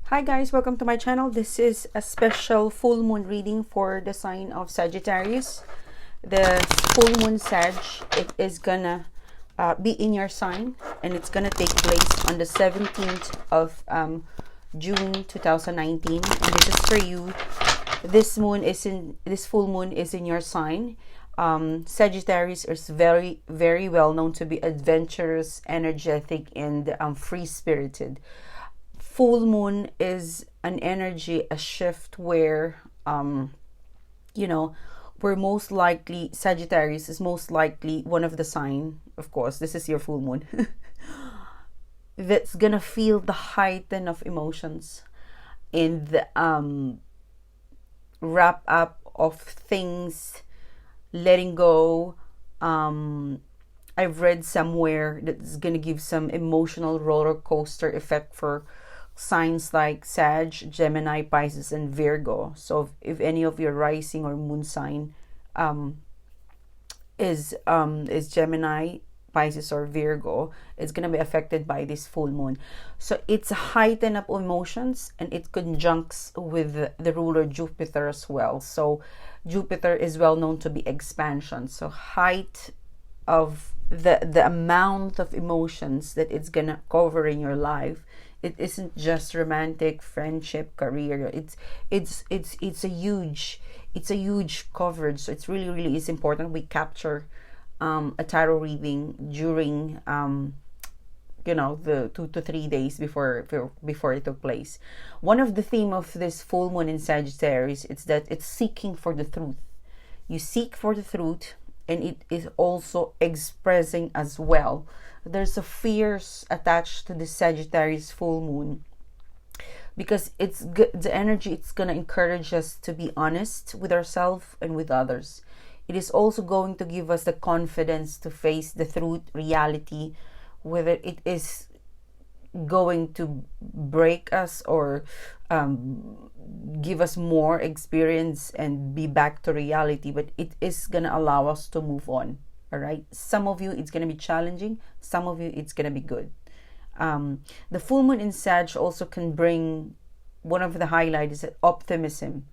Hi guys, welcome to my channel. This is a special full moon reading for the sign of Sagittarius. The full moon Sag, it is gonna be in your sign, and it's gonna take place on the 17th of June 2019. And this is for you. This full moon is in your sign. Sagittarius is very, very well known to be adventurous, energetic, and free-spirited. Full moon is an energy, a shift where we're most likely, Sagittarius is most likely one of the sign, of course this is your full moon, that's gonna feel the heighten of emotions in the wrap up of things, letting go. I've read somewhere that it's gonna give some emotional roller coaster effect for signs like Sag, Gemini, Pisces, and Virgo. So if any of your rising or moon sign is Gemini, Pisces, or Virgo, it's gonna be affected by this full moon. So it's a heighten up emotions, and it conjuncts with the ruler Jupiter as well. So Jupiter is well known to be expansion. So height of the amount of emotions that it's gonna cover in your life. It isn't just romantic, friendship, career. It's a huge coverage. So it's really is important we capture a tarot reading during the 2 to 3 days before it took place. One of the theme of this full moon in Sagittarius is that it's seeking for the truth. You seek for the truth, and it is also expressing as well. There's a fears attached to the Sagittarius full moon, because it's the energy. It's gonna encourage us to be honest with ourselves and with others. It is also going to give us the confidence to face the truth, reality, whether it is going to break us or give us more experience and be back to reality, but it is gonna allow us to move on. All right, some of you it's gonna be challenging, some of you it's gonna be good. The full moon in Sag also can bring, one of the highlights is optimism,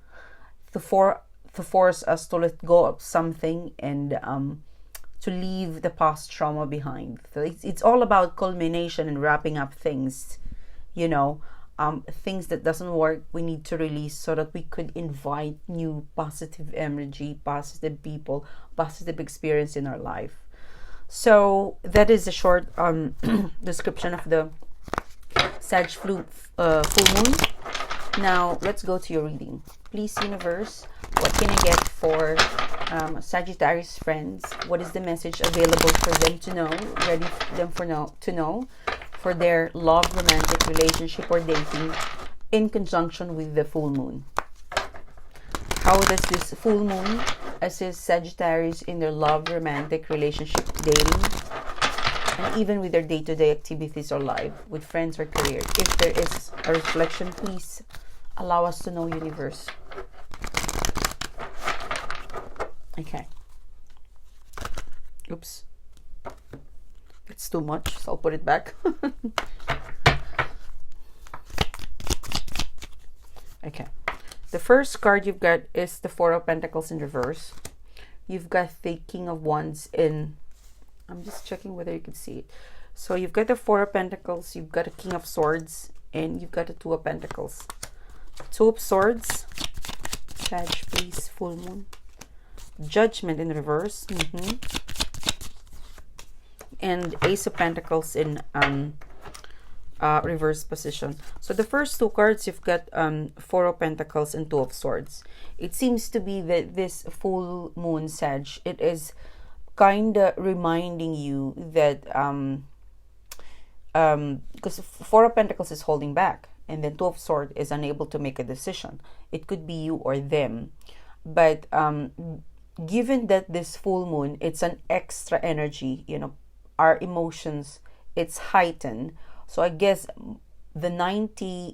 to force us to let go of something and to leave the past trauma behind. So it's all about culmination and wrapping up things, things that doesn't work, we need to release so that we could invite new positive energy, positive people, positive experience in our life. So that is a short description of the Sag full moon. Now let's go to your reading. Please, universe, what can I get for Sagittarius friends? What is the message available for them to know, ready for them to know for their love, romantic relationship, or dating in conjunction with the full moon? How does this full moon assist Sagittarius in their love, romantic relationship, dating, and even with their day-to-day activities or life with friends or career? If there is a reflection, please allow us to know, universe. Okay. Oops. It's too much, so I'll put it back. Okay. The first card you've got is the Four of Pentacles in reverse. You've got the King of Wands in... I'm just checking whether you can see it. So you've got the Four of Pentacles, you've got a King of Swords, and you've got the Two of Pentacles. Two of Swords. Sag, please, full moon. Judgment in reverse. And Ace of Pentacles in reverse position. So the first two cards, you've got Four of Pentacles and Two of Swords. It seems to be that this full moon Sag, it is kind of reminding you that because Four of Pentacles is holding back, and then Two of Swords is unable to make a decision. It could be you or them, but given that this full moon, it's an extra energy, our emotions, it's heightened. So I guess the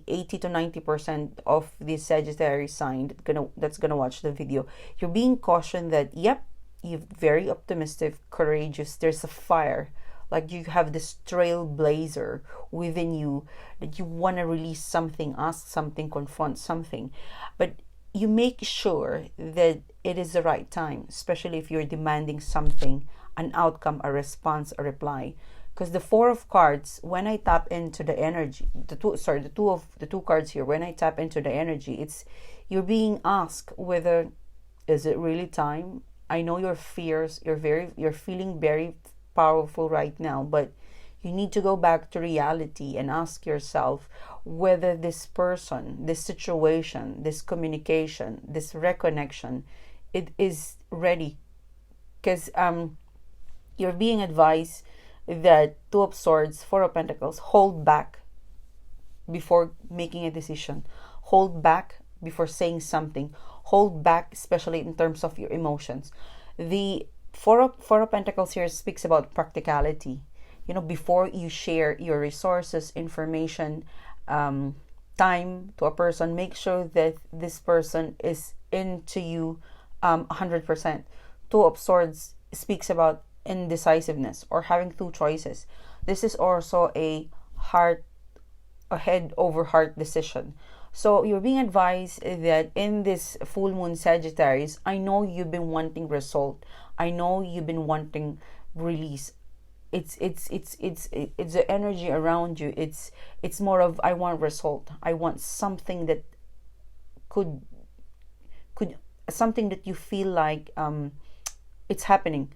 80 to 90% of the Sagittarius sign that's gonna watch the video, you're being cautioned that, yep, you're very optimistic, courageous, there's a fire, like you have this trailblazer within you, that you want to release something, ask something, confront something, but you make sure that it is the right time, especially if you're demanding something, an outcome, a response, a reply. Because the Four of Cards, when I tap into the energy, the two cards here, when I tap into the energy, it's you're being asked whether is it really time. I know your fears, you're feeling very powerful right now, but you need to go back to reality and ask yourself whether this person, this situation, this communication, this reconnection, it is ready. Because you're being advised that Two of Swords, Four of Pentacles, hold back before making a decision. Hold back before saying something. Hold back, especially in terms of your emotions. The Four of Pentacles here speaks about practicality. You know, before you share your resources, information, time to a person, make sure that this person is into you 100%. Two of Swords speaks about indecisiveness or having two choices. This is also a head over heart decision. So you're being advised that in this full moon Sagittarius, I know you've been wanting result. I know you've been wanting release. It's the energy around you. It's more of, I want result. I want something that could something that you feel like it's happening.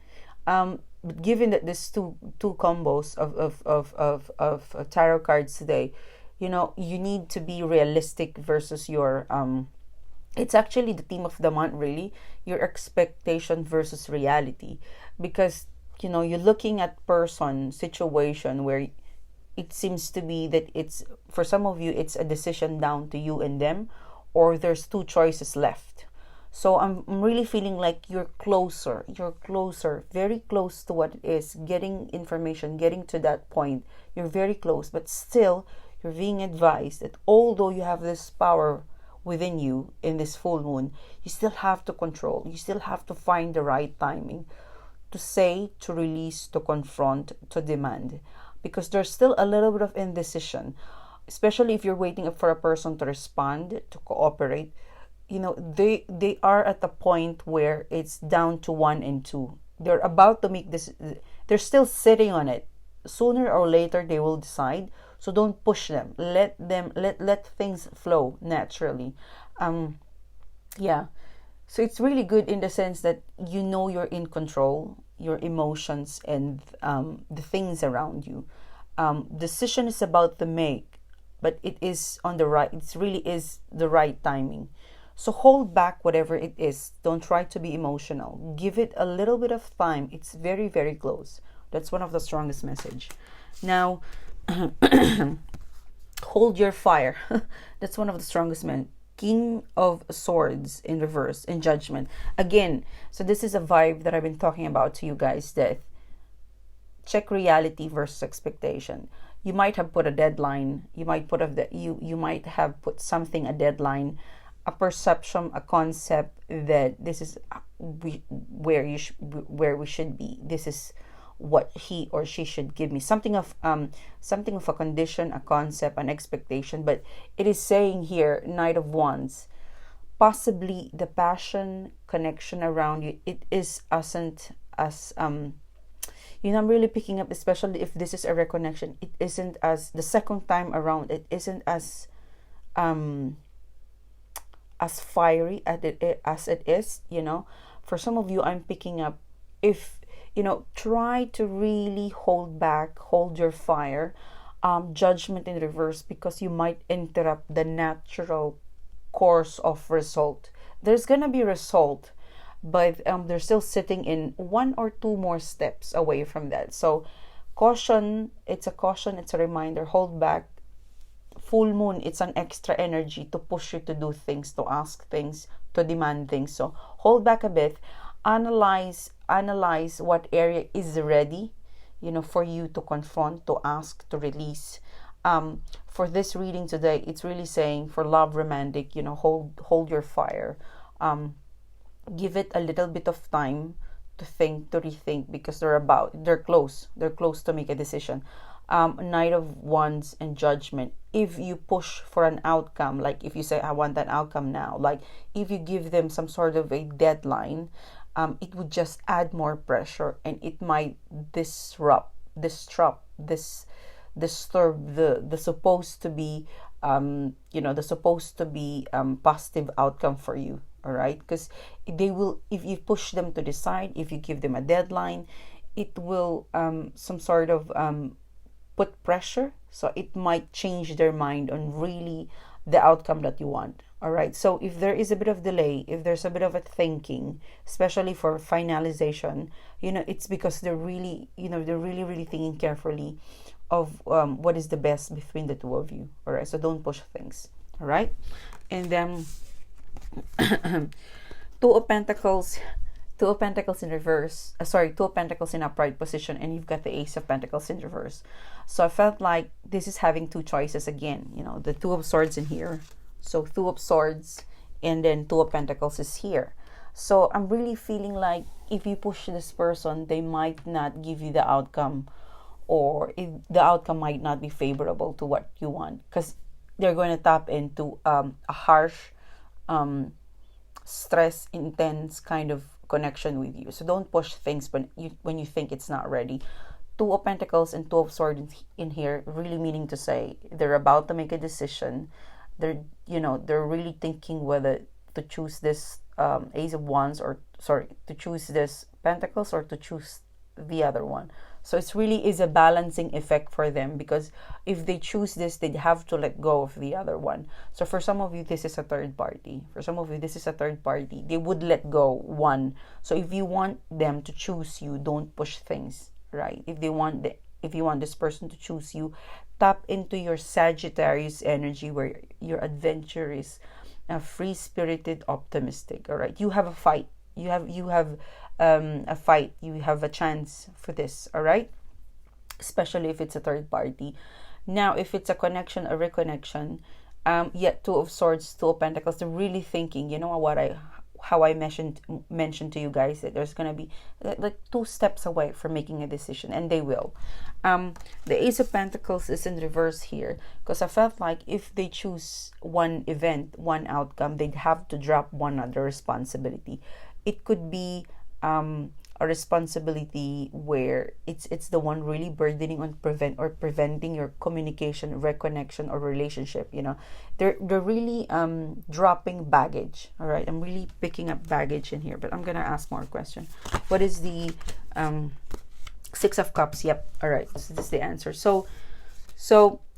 But given that there's two combos of tarot cards today, you know, you need to be realistic versus your it's actually the theme of the month, really, your expectation versus reality. Because, you know, you're looking at person, situation where it seems to be that it's, for some of you, it's a decision down to you and them, or there's two choices left. So I'm really feeling like you're closer, very close to what it is, getting information, getting to that point. You're very close, but still you're being advised that although you have this power within you in this full moon, you still have to control. You still have to find the right timing to say, to release, to confront, to demand. Because there's still a little bit of indecision, especially if you're waiting for a person to respond, to cooperate. You know, they are at the point where it's down to 1 and 2. They're about to make this, they're still sitting on it. Sooner or later they will decide. So don't push them. Let things flow naturally. Yeah. So it's really good in the sense that you know you're in control, your emotions and the things around you. Decision is about to make, but it is on the right. It really is the right timing. So hold back whatever it is. Don't try to be emotional. Give it a little bit of time. It's very, very close. That's one of the strongest message. Now, hold your fire. That's one of the strongest men. King of Swords in reverse, in Judgment. Again, so this is a vibe that I've been talking about to you guys, that check reality versus expectation. You might have put a deadline. You might you might have put something, a deadline, a perception, a concept that this is where we should be. This is what he or she should give me. Something of a condition, a concept, an expectation. But it is saying here, Knight of Wands, possibly the passion, connection around you, it isn't as you know, I'm really picking up, especially if this is a reconnection, it isn't as the second time around, it isn't as fiery as it is, you know. For some of you, I'm picking up, if you know, try to really hold back, hold your fire. Judgment in reverse, because you might interrupt the natural course of result. There's gonna be result, but they're still sitting in 1 or 2 more steps away from that. So caution, it's a reminder. Hold back. Full moon, it's an extra energy to push you to do things, to ask things, to demand things. So hold back a bit. Analyze what area is ready, you know, for you to confront, to ask, to release. For this reading today, it's really saying for love romantic, you know, hold your fire. Give it a little bit of time to think, to rethink, because they're close to make a decision. Knight of Wands and Judgment. If you push for an outcome, like if you say, I want that outcome now, like if you give them some sort of a deadline, it would just add more pressure, and it might disturb the supposed to be the supposed to be positive outcome for you. All right, because they will, if you push them to decide, if you give them a deadline, it will some sort of put pressure, so it might change their mind on really the outcome that you want. All right, so if there is a bit of delay, if there's a bit of a thinking, especially for finalization, it's because they're really really thinking carefully of what is the best between the two of you. All right, so don't push things. All right, and then Two of Pentacles, Two of Pentacles in reverse. Two of Pentacles in upright position, and you've got the Ace of Pentacles in reverse. So I felt like this is having two choices again. The Two of Swords in here. So Two of Swords, and then Two of Pentacles is here. So I'm really feeling like if you push this person, they might not give you the outcome, or the outcome might not be favorable to what you want, because they're going to tap into a harsh, stress, intense kind of connection with you. So don't push things when you think it's not ready. Two of Pentacles and Two of Swords in here, really meaning to say they're about to make a decision. They're really thinking whether to choose this Ace of Wands, to choose this Pentacles, or to choose the other one. So it's really is a balancing effect for them, because if they choose this, they'd have to let go of the other one. So for some of you, this is a third party. They would let go one. So if you want them to choose you, don't push things, right? If you want this person to choose you, tap into your Sagittarius energy, where you're adventurous, free-spirited, optimistic. All right, you have a fight. You have a fight. You have a chance for this. All right, especially if it's a third party. Now, if it's a connection, a reconnection, yet Two of Swords, Two of Pentacles, they're really thinking. You know how I mentioned to you guys that there's gonna be like 2 steps away from making a decision, and they will. The Ace of Pentacles is in reverse here, because I felt like if they choose one event, one outcome, they'd have to drop one other responsibility. It could be a responsibility where it's the one really burdening on preventing your communication, reconnection, or relationship. They're really dropping baggage. All right, I'm really picking up baggage in here, but I'm gonna ask more questions. What is the Six of Cups? Yep. All right, so this is the answer. So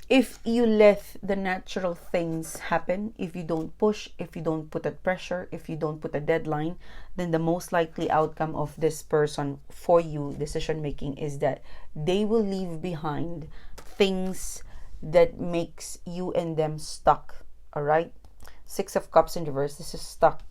if you let the natural things happen, if you don't push, if you don't put a pressure, if you don't put a deadline, then the most likely outcome of this person for you, decision making, is that they will leave behind things that makes you and them stuck. All right, Six of Cups in reverse, this is stuck.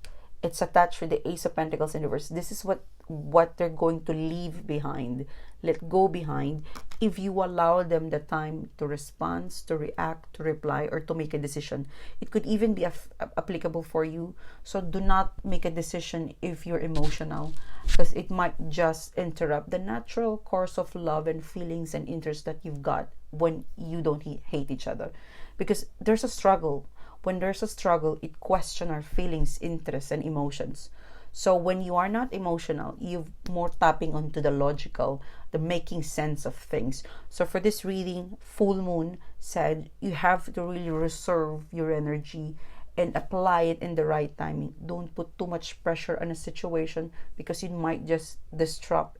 It's attached with the Ace of Pentacles in reverse. This is what they're going to leave behind, let go behind, if you allow them the time to respond, to react, to reply, or to make a decision. It could even be applicable for you. So do not make a decision if you're emotional, because it might just interrupt the natural course of love and feelings and interest that you've got when you don't hate each other. Because there's a struggle. When there's a struggle, it questions our feelings, interests, and emotions. So when you are not emotional, you're more tapping onto the logical, the making sense of things. So for this reading, full moon said you have to really reserve your energy and apply it in the right timing. Don't put too much pressure on a situation, because it might just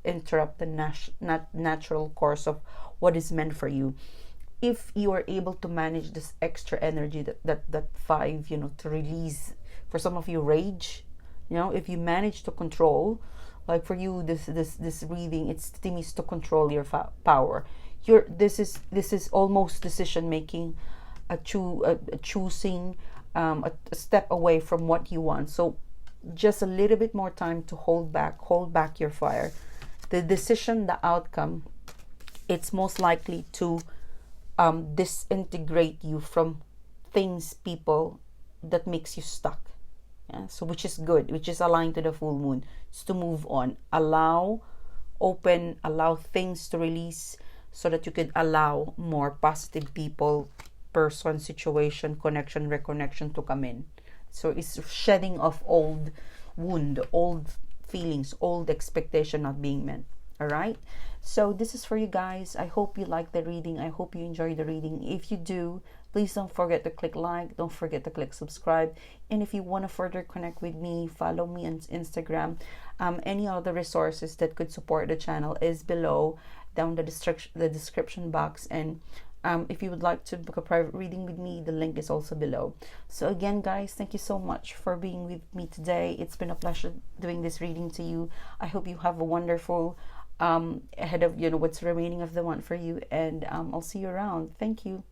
interrupt the natural course of what is meant for you. If you are able to manage this extra energy, that 5, to release, for some of you, rage, if you manage to control, like for you, this reading, it's themes to control your power. This is almost decision making, choosing, a step away from what you want. So just a little bit more time to hold back your fire. The decision, the outcome, it's most likely to disintegrate you from things, people that makes you stuck. So which is good, which is aligned to the full moon. It's to move on, allow, open, allow things to release, so that you could allow more positive people, person, situation, connection, reconnection to come in. So it's shedding of old wound, old feelings, old expectation not being met. All right, so this is for you guys. I hope you like the reading. I hope you enjoy the reading. If you do, please don't forget to click like, don't forget to click subscribe. And if you want to further connect with me, follow me on Instagram. Any other resources that could support the channel is below, down the description box. And if you would like to book a private reading with me, the link is also below. So again, guys, thank you so much for being with me today. It's been a pleasure doing this reading to you. I hope you have a wonderful ahead of what's remaining of the month for you, and I'll see you around. Thank you.